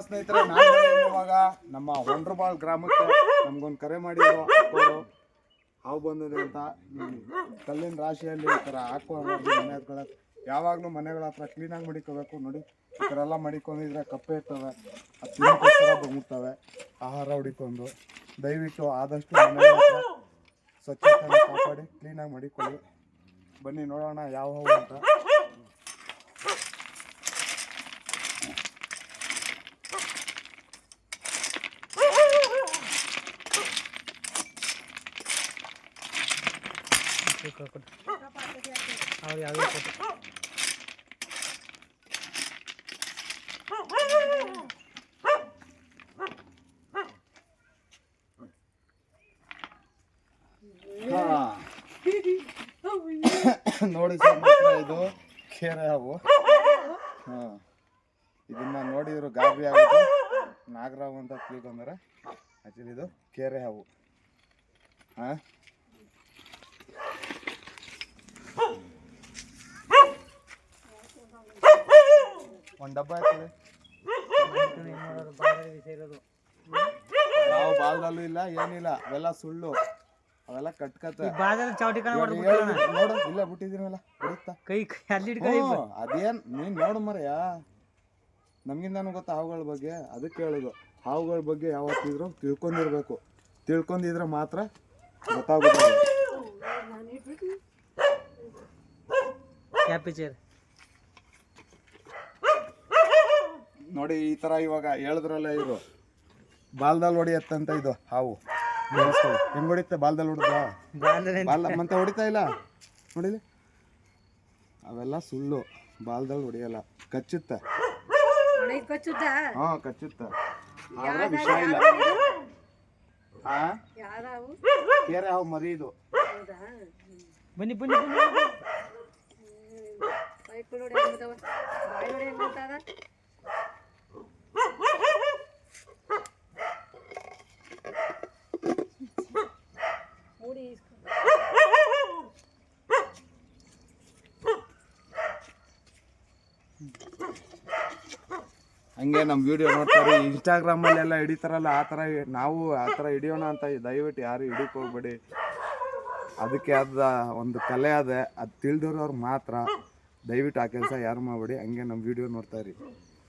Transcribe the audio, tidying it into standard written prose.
ಸ್ನೇಹಿತರೆ, ನಾನು ಇವಾಗ ನಮ್ಮ ಹೊಂಡ್ರಬಾಳ್ ಗ್ರಾಮಕ್ಕೆ ನಮ್ಗೊಂದು ಕರೆ ಮಾಡಿದ್ರು ಅಕ್ಕೋರು. ಹಾವು ಬಂದಿದೆ ಅಂತ ಕಲ್ಲಿನ ರಾಶಿಯಲ್ಲಿ ಈ ಥರ ಹಾಕೋಬಾರ್ದು. ಮನೆ ಹತ್ರ ಯಾವಾಗಲೂ ಮನೆಗಳ ಹತ್ರ ಕ್ಲೀನಾಗಿ ಮಡಿಕೋಬೇಕು. ನೋಡಿ, ಈ ಥರ ಎಲ್ಲ ಮಡಿಕೊಂಡಿದ್ರೆ ಕಪ್ಪೆ ಇರ್ತವೆ, ಅದು ತಿನ್ನೋಕ್ಕೋಸ್ಕರ ಬಂದ್ಬಿಡ್ತವೆ. ಆಹಾರ ಹುಡಿಕೊಂಡು ದಯವಿಟ್ಟು ಆದಷ್ಟು ಮನೆಗಳ ಹತ್ರ ಸ್ವಚ್ಛತೆಯನ್ನು ಕಾಪಾಡಿ ಕ್ಲೀನಾಗಿ ಮಡಿಕೊಳ್ಳಿ. ಬನ್ನಿ ನೋಡೋಣ ಯಾವ ಹಾವು ಅಂತ. ನೋಡಿ ಸರ್, ಇದು ಕೇರೆ ಹಾವು. ಇದನ್ನ ನೋಡಿದ್ರು ಗಾಬರಿ ಆಗುತ್ತೆ. ನಾಗರಾವು ಅಂತ ತಿಳ್ಕೊಂಡ್ರೆ ಆಕ್ಚುಲಿ ಇದು ಕೇರೆ ಹಾವು. ಒಂದು ಡಬ್ಬ ಇರ್ತದೆ. ನಾವು ಬಾಲ್ದಲ್ಲೂ ಇಲ್ಲ, ಏನಿಲ್ಲ, ಅವೆಲ್ಲ ಸುಳ್ಳು, ಅವೆಲ್ಲ ಕಟ್ಕತ್ತೆ. ನೋಡು, ಇಲ್ಲ ಬಿಟ್ಟಿದ್ದೀನಲ್ಲ, ಬಿಡುತ್ತಾ ಅದೇನ್ ನೀನ್ ನೋಡು ಮರೆಯ. ನಮ್ಗಿಂದಾನು ಗೊತ್ತಾ ಹಾವುಗಳ ಬಗ್ಗೆ, ಅದಕ್ಕೆ ಹೇಳುದು. ಹಾವುಗಳ ಬಗ್ಗೆ ಯಾವತ್ತಿದ್ರು ತಿಳ್ಕೊಂಡಿರ್ಬೇಕು. ತಿಳ್ಕೊಂಡಿದ್ರೆ ಮಾತ್ರ ಗೊತ್ತಾಗುತ್ತೆ. ನೋಡಿ, ಈ ತರ ಇವಾಗ ಹೇಳಿದ್ರಲ್ಲ, ಇವರು ಬಾಲ್ದಲ್ಲಿ ಹೊಡಿಯತ್ತಂತ. ಇದು ಹಾವು ಹೆಂಗ್ ಹೊಡಿತೆ? ಬಾಲ್ದಲ್ಲಿ ಹೊಡೆದ ಬಾಲ್ ಮತ್ತೆ ಹೊಡಿತಾ ಇಲ್ಲ. ನೋಡಿಲಿ, ಅವೆಲ್ಲ ಸುಳ್ಳು. ಬಾಲ್ದಲ್ಲಿ ಹೊಡಿಯಲ್ಲ, ಕಚ್ಚುತ್ತೆ. ಹಾ, ಕಚ್ಚುತ್ತೆ, ಆದ್ರೆ ವಿಷ ಇಲ್ಲ. ಕೇರೆ ಹಾವು ಮರಿ ಇದು. ಬನ್ನಿ ಬನ್ನಿ ಹಂಗೆ ನಮ್ಮ ವಿಡಿಯೋ ನೋಡ್ತಾರೆ ಇನ್ಸ್ಟಾಗ್ರಾಮಲ್ಲೆಲ್ಲ ಹಿಡಿತಾರಲ್ಲ, ಆ ಥರ ನಾವು ಆ ಥರ ಹಿಡಿಯೋಣ ಅಂತ ದಯವಿಟ್ಟು ಯಾರು ಹಿಡಿಯೋಕೆ ಹೋಗ್ಬೇಡಿ. ಅದಕ್ಕೆ ಅದ ಒಂದು ಕಲೆ ಅದ, ಅದು ತಿಳಿದಿರೋರು ಮಾತ್ರ. ದಯವಿಟ್ಟು ಆ ಕೆಲಸ ಯಾರು ಮಾಡಬೇಡಿ. ಹಂಗೆ ನಮ್ಮ ವಿಡಿಯೋ ನೋಡ್ತಾ ಇರಿ.